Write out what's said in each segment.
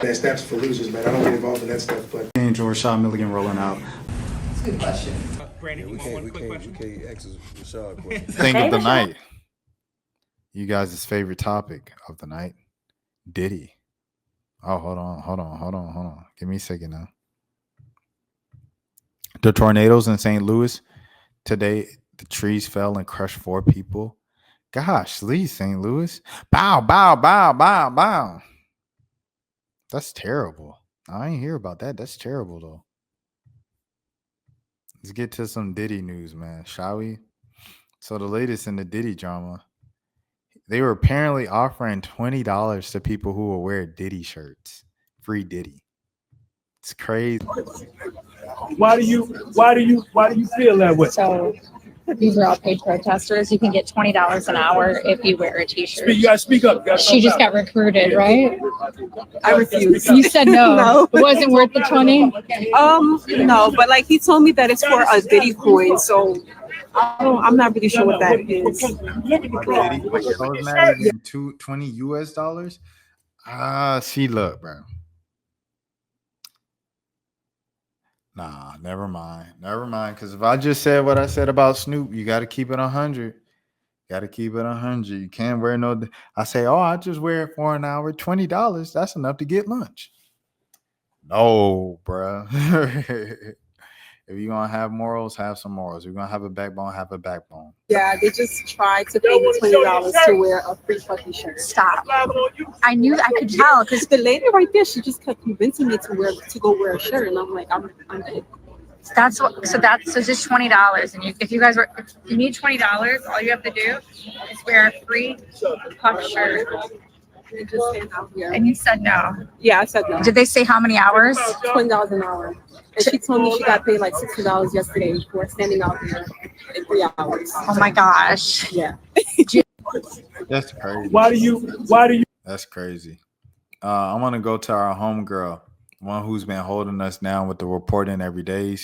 Snaps for losers, man. I don't get involved in that stuff, but Angel Rashad Milligan rolling out. That's a good question. Brandon, you want one quick question? We can't ask Rashad question. Thing of the night. You guys' favorite topic of the night. Diddy. Oh, hold on. Give me a second now. The tornadoes in St. Louis today, the trees fell and crushed 4 people. Gosh, leave St. Louis. Bow, bow, bow, bow, bow. That's terrible. I ain't hear about that. That's terrible, though. Let's get to some Diddy news, man, shall we? So the latest in the Diddy drama, they were apparently offering $20 to people who will wear Diddy shirts. Free Diddy. It's crazy. Why do you feel that way? So these are all paid protesters. You can get $20 an hour if you wear a t-shirt. You gotta speak up. She just got recruited, right? I refuse. You said no. No. It wasn't worth the 20? No, but like he told me that it's for a Diddy coin, so I'm not really sure what that is. Diddy, wait, so it's not even $20 US? See, look, bro. Nah, never mind. Because if I just said what I said about Snoop, you got to keep it 100. You can't wear no. I say, I just wear it for an hour. $20. That's enough to get lunch. No, bro. If you're gonna have morals, have some morals. If you're gonna have a backbone, have a backbone. Yeah, they just tried to pay me $20 to wear a free fucking shirt. Stop. I could tell because The lady right there, she just kept convincing me to go wear a shirt, and I'm like, I'm good. so just $20. And if you need $20, all you have to do is wear a free puff shirt. They just stand out here. And you said no. Yeah, I said no. Did they say how many hours? $20 an hour. And she told me she got paid like $60 yesterday for standing out here in 3 hours. Oh my gosh. Yeah. That's crazy. Why do you? That's crazy. I want to go to our homegirl, one who's been holding us down with the reporting every day.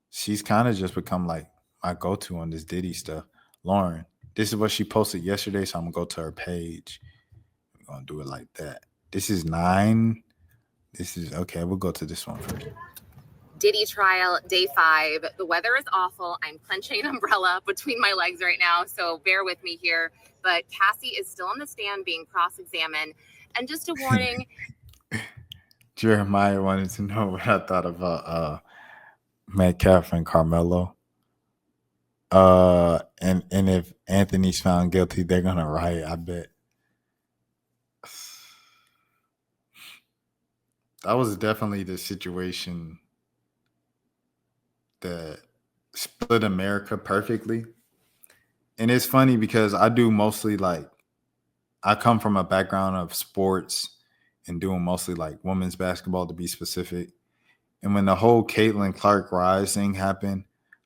She's kind of just become like my go-to on this Diddy stuff. Lauren, this is what she posted yesterday, so I'm going to go to her page. We're going to do it like that. This is 9. Okay, we'll go to this one first. Diddy Trial, day 5. The weather is awful. I'm clenching an umbrella between my legs right now, so bear with me here. But Cassie is still on the stand being cross-examined. And just a warning. Jeremiah wanted to know what I thought about Metcalf and Carmelo. And if Anthony's found guilty, they're going to riot, I bet. That was definitely the situation that split America perfectly. And it's funny because I do mostly I come from a background of sports and doing mostly women's basketball to be specific. And when the whole Caitlin Clark rise thing happened,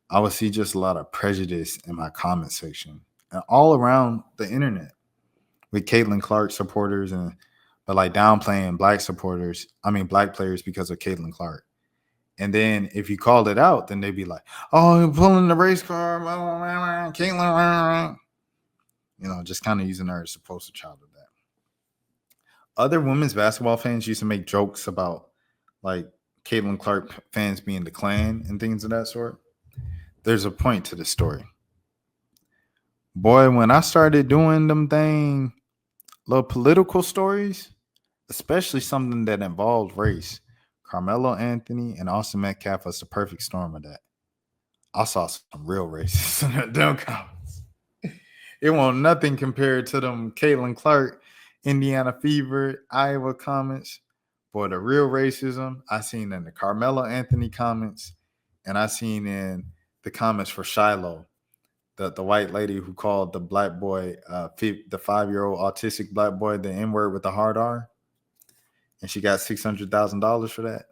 I would see just a lot of prejudice in my comment section and all around the internet with Caitlin Clark supporters but downplaying black players because of Caitlin Clark. And then if you called it out, then they'd be like, oh, you're pulling the race car, Caitlin. Just kind of using her as a poster child of that. Other women's basketball fans used to make jokes about Caitlin Clark fans being the Klan and things of that sort. There's a point to the story. Boy, when I started doing them little political stories, especially something that involved race, Carmelo Anthony and Austin Metcalf was the perfect storm of that. I saw some real racists in them comments. It won't nothing compared to them Caitlin Clark, Indiana Fever, Iowa comments. Boy, the real racism I seen in the Carmelo Anthony comments, and I seen in the comments for Shiloh, the white lady who called the black boy, the 5-year-old autistic black boy, the N-word with the hard R. And she got $600,000 for that.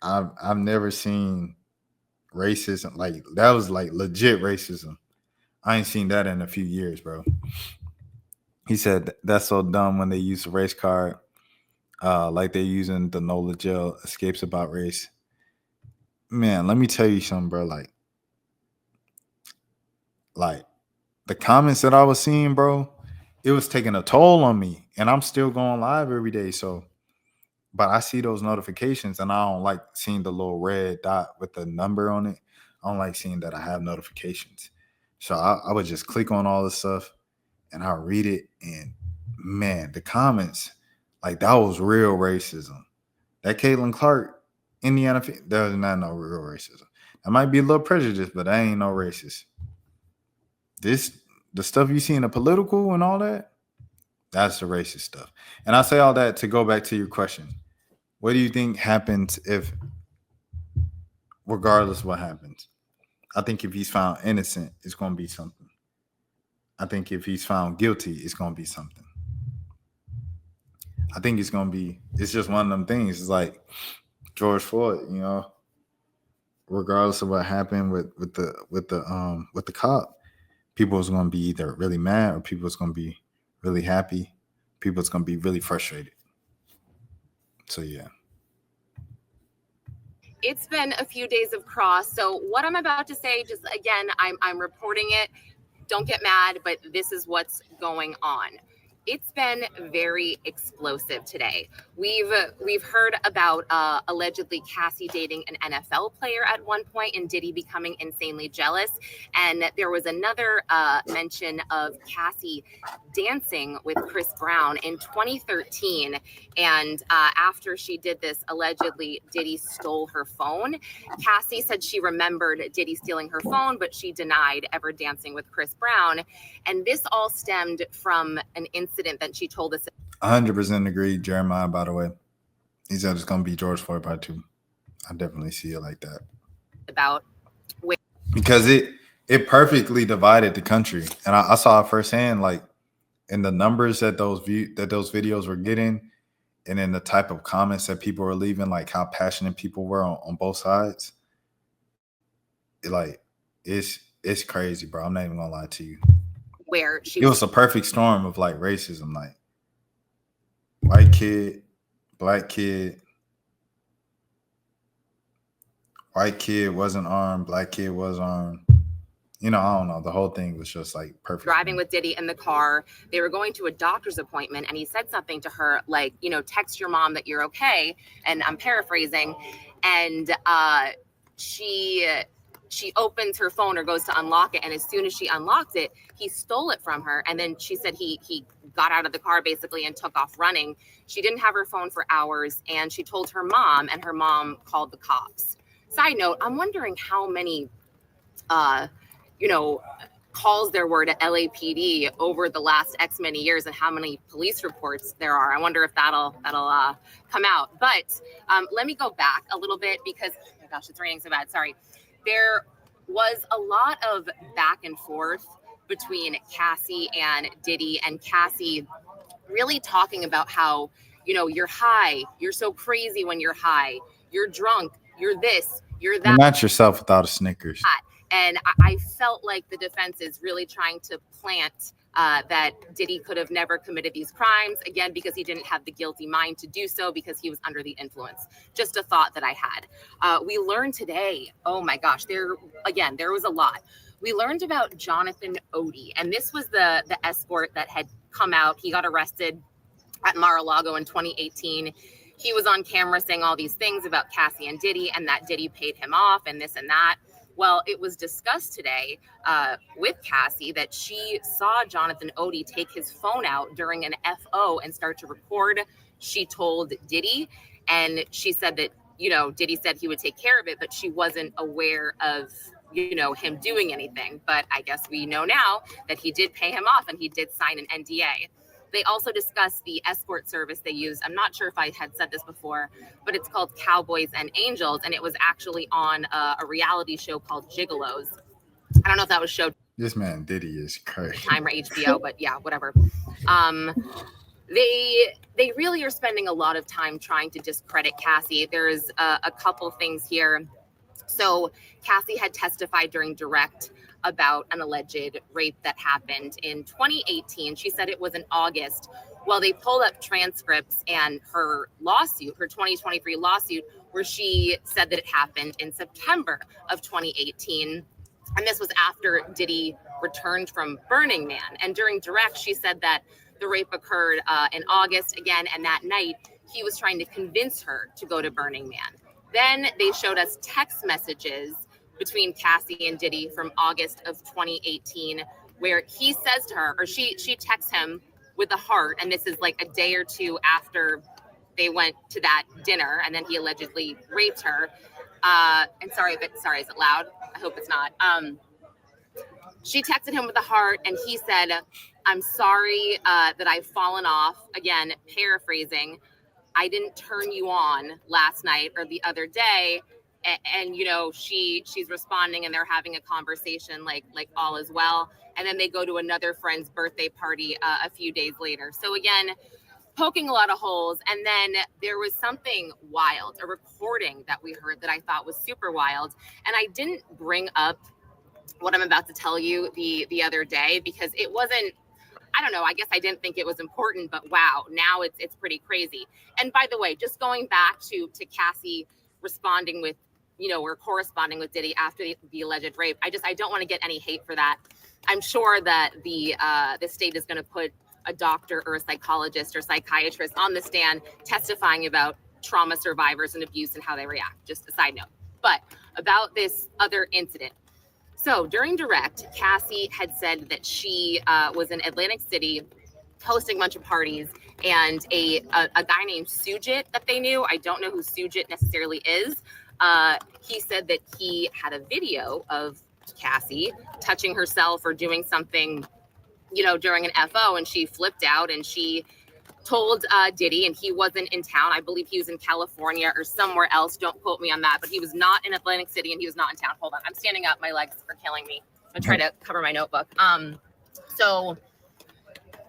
I've never seen racism that was legit racism. I ain't seen that in a few years, bro. He said that's so dumb when they use the race card, like they're using the NOLA jail escapes about race. Man, let me tell you something, bro. Like the comments that I was seeing, bro, it was taking a toll on me, and I'm still going live every day. So, but I see those notifications, and I don't like seeing the little red dot with the number on it. I don't like seeing that I have notifications. So I would just click on all this stuff, and I'll read it, and man, the comments, like, that was real racism. That Caitlin Clark, Indiana, there's not no real racism. That might be a little prejudice, but that ain't no racist. The stuff you see in the political and all that, that's the racist stuff. And I say all that to go back to your question. What do you think happens if, regardless what happens? I think if he's found innocent, it's going to be something. I think if he's found guilty, it's going to be something. I think it's just one of them things. It's like George Floyd, you know, regardless of what happened with the cop, people is going to be either really mad or people is going to be really happy. People is going to be really frustrated. So, yeah. It's been a few days of cross. So what I'm about to say, just again, I'm reporting it. Don't get mad, but this is what's going on. It's been very explosive today. We've heard about allegedly Cassie dating an NFL player at one point and Diddy becoming insanely jealous. And there was another mention of Cassie dancing with Chris Brown in 2013. And after she did this, allegedly Diddy stole her phone. Cassie said she remembered Diddy stealing her phone, but she denied ever dancing with Chris Brown. And this all stemmed from an incident that she told us. 100% agree, Jeremiah, by the way. He said it's going to be George Floyd Part 2. I definitely see it like that. About because it perfectly divided the country. And I saw it firsthand, like, in the numbers that those videos were getting, and in the type of comments that people were leaving, like how passionate people were on both sides. It's crazy, bro. I'm not even gonna lie to you. Where it was a perfect storm of like racism, like white kid, black kid, white kid wasn't armed, black kid was armed. You know, I don't know. The whole thing was just like perfect. Driving with Diddy in the car. They were going to a doctor's appointment and he said something to her like, you know, text your mom that you're okay. And I'm paraphrasing. And she opens her phone or goes to unlock it. And as soon as she unlocked it, he stole it from her. And then she said he got out of the car basically and took off running. She didn't have her phone for hours and she told her mom and her mom called the cops. Side note, I'm wondering how many calls there were to LAPD over the last X many years and how many police reports there are. I wonder if that'll come out. But let me go back a little bit because, oh my gosh, it's raining so bad. Sorry. There was a lot of back and forth between Cassie and Diddy, and Cassie really talking about how, you know, you're high, you're so crazy when you're high, you're drunk, you're this, you're that. You're not yourself without a Snickers. And I felt like the defense is really trying to plant that Diddy could have never committed these crimes, again, because he didn't have the guilty mind to do so because he was under the influence. Just a thought that I had. We learned today, oh my gosh, there was a lot. We learned about Jonathan Odie, and this was the escort that had come out. He got arrested at Mar-a-Lago in 2018. He was on camera saying all these things about Cassie and Diddy and that Diddy paid him off and this and that. Well, it was discussed today with Cassie that she saw Jonathan Odie take his phone out during an FO and start to record. She told Diddy, and she said that, you know, Diddy said he would take care of it, but she wasn't aware of, you know, him doing anything. But I guess we know now that he did pay him off and he did sign an NDA. They also discussed the escort service they use. I'm not sure if I had said this before, but it's called Cowboys and Angels, and it was actually on a reality show called Gigolos. I don't know if that was showed. This man Diddy is crazy. Time or HBO, but yeah, whatever. They really are spending a lot of time trying to discredit Cassie. There's a couple things here. So Cassie had testified during direct about an alleged rape that happened in 2018. She said it was in August. Well, they pulled up transcripts and her lawsuit, her 2023 lawsuit, where she said that it happened in September of 2018. And this was after Diddy returned from Burning Man. And during direct, she said that the rape occurred in August again. And that night, he was trying to convince her to go to Burning Man. Then they showed us text messages between Cassie and Diddy from August of 2018, where he says to her, or she texts him with a heart. And this is like a day or two after they went to that dinner, and then he allegedly raped her. And sorry, is it loud? I hope it's not. She texted him with a heart, and he said, "I'm sorry that I've fallen off." Again, paraphrasing, "I didn't turn you on last night or the other day." And you know, she's responding, and they're having a conversation like all is well. And then they go to another friend's birthday party a few days later. So again, poking a lot of holes. And then there was something wild, a recording that we heard that I thought was super wild. And I didn't bring up what I'm about to tell you the other day because it wasn't, I don't know, I guess I didn't think it was important, but wow, now it's pretty crazy. And by the way, just going back to Cassie responding with, you know, or corresponding with Diddy after the alleged rape, I don't want to get any hate for that. I'm sure that the state is going to put a doctor or a psychologist or psychiatrist on the stand testifying about trauma survivors and abuse and how they react. Just a side note. But about this other incident. So during direct, Cassie had said that she was in Atlantic City hosting a bunch of parties, and a guy named Sujit that they knew, I don't know who Sujit necessarily is, he said that he had a video of Cassie touching herself or doing something, you know, during an FO, and she flipped out and she told Diddy, and he wasn't in town. I believe he was in California or somewhere else. Don't quote me on that, but he was not in Atlantic City and he was not in town. Hold on, I'm standing up. My legs are killing me. I'm trying to cover my notebook. So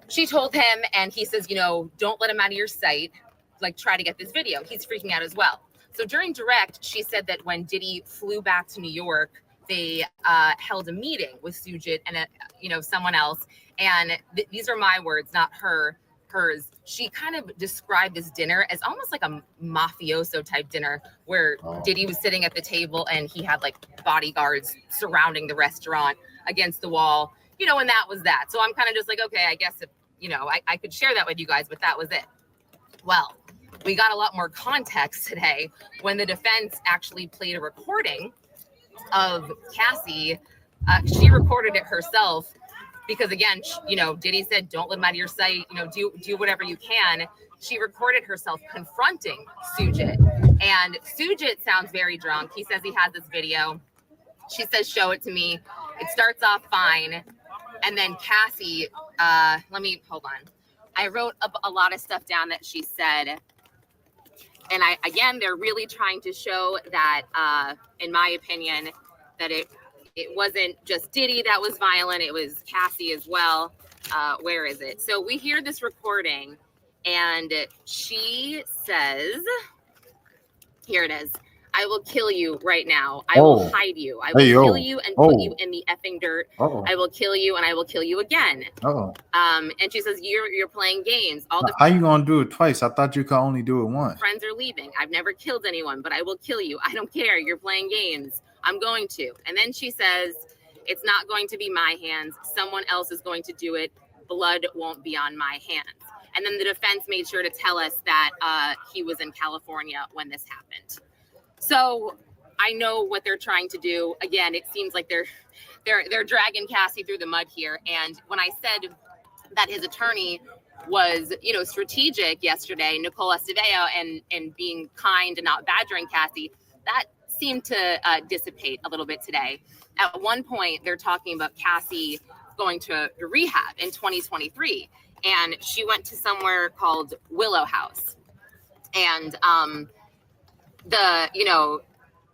she told him, and he says, you know, don't let him out of your sight. Like, try to get this video. He's freaking out as well. So during direct, she said that when Diddy flew back to New York, they held a meeting with Sujit and someone else. And these are my words, not hers. She kind of described this dinner as almost like a mafioso type dinner where Diddy was sitting at the table and he had like bodyguards surrounding the restaurant against the wall, you know, and that was that. So I'm kind of just like, okay, I guess, I could share that with you guys, but that was it. Well, we got a lot more context today when the defense actually played a recording of Cassie. She recorded it herself because, again, Diddy said, don't let him out of your sight, do whatever you can. She recorded herself confronting Sujit, and Sujit sounds very drunk. He says he has this video. She says, show it to me. It starts off fine. And then Cassie, hold on. I wrote up a lot of stuff down that she said. And they're really trying to show that, in my opinion, that it wasn't just Diddy that was violent. It was Cassie as well. Where is it? So we hear this recording and she says, here it is. I will kill you right now. I will hide you. I will kill you and put you in the effing dirt. I will kill you and I will kill you again. And she says, you're playing games. How you gonna do it twice? I thought you could only do it once. Friends are leaving. I've never killed anyone, but I will kill you. I don't care. You're playing games. I'm going to. And then she says, it's not going to be my hands. Someone else is going to do it. Blood won't be on my hands. And then the defense made sure to tell us that he was in California when this happened. So I know what they're trying to do. Again, it seems like they're dragging Cassie through the mud here. And when I said that his attorney was, strategic yesterday, Nicole Esteveo, and being kind and not badgering Cassie, that seemed to dissipate a little bit today. At one point, they're talking about Cassie going to rehab in 2023, and she went to somewhere called Willow House. And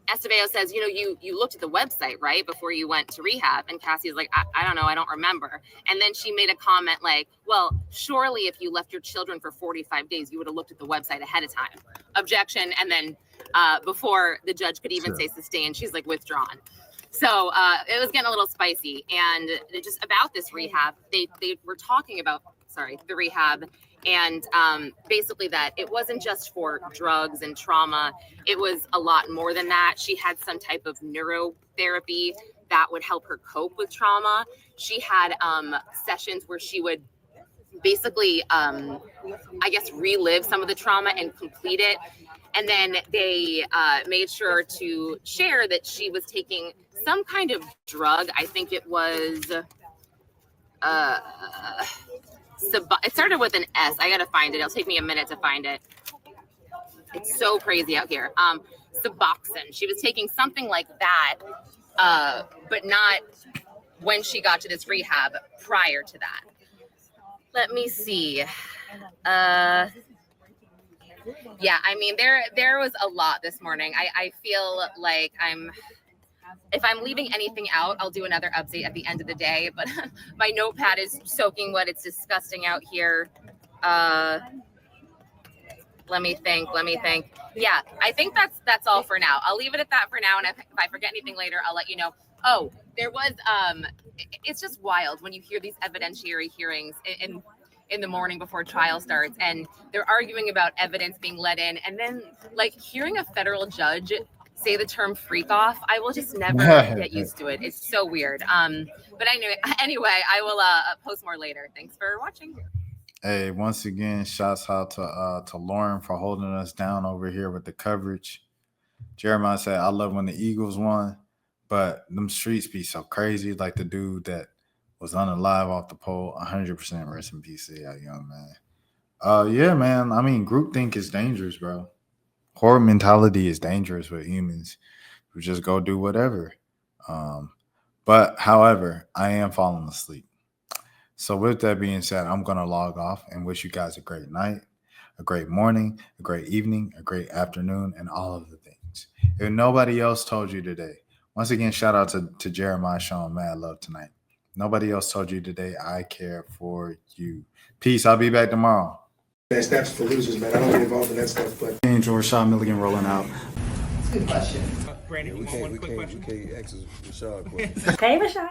Esteveo says, you looked at the website, right, before you went to rehab. And Cassie's like, I don't know, I don't remember. And then she made a comment like, well, surely if you left your children for 45 days, you would have looked at the website ahead of time. Objection. And then before the judge could even say sustain, she's like withdrawn. So it was getting a little spicy. And just about this rehab, they were talking about, the rehab. And basically that it wasn't just for drugs and trauma. It was a lot more than that. She had some type of neurotherapy that would help her cope with trauma. She had sessions where she would basically, I guess, relive some of the trauma and complete it. And then they made sure to share that she was taking some kind of drug. I think it was, it started with an S. I gotta find it. It'll take me a minute to find it. It's so crazy out here. Suboxone. She was taking something like that, but not when she got to this rehab, prior to that. Let me see. Yeah, I mean, there was a lot this morning. I feel like if I'm leaving anything out, I'll do another update at the end of the day, but my notepad is soaking wet. It's disgusting out here. Let me think. Yeah, I think that's all for now. I'll leave it at that for now. And if I forget anything later, I'll let you know. Oh, there was, it's just wild when you hear these evidentiary hearings in the morning before trial starts, and they're arguing about evidence being let in. And then like hearing a federal judge say the term freak off, I will just never get used to it. It's so weird. But anyway, I will post more later. Thanks for watching. Hey, once again, shouts out to Lauren for holding us down over here with the coverage. Jeremiah said, I love when the Eagles won, but them streets be so crazy. Like the dude that was unalive off the pole, 100% rest in peace to that young man. Yeah, man. I mean, groupthink is dangerous, bro. Horror mentality is dangerous with humans who just go do whatever. But however, I am falling asleep. So with that being said, I'm going to log off and wish you guys a great night, a great morning, a great evening, a great afternoon, and all of the things. If nobody else told you today, once again, shout out to Jeremiah showing mad love tonight. Nobody else told you today, I care for you. Peace. I'll be back tomorrow. That's steps for losers, man. I don't get involved in that stuff, but. Angel Rashad Milligan rolling out. Brandon, We one quick can't question. ask Rashad a question. Hey, Rashad.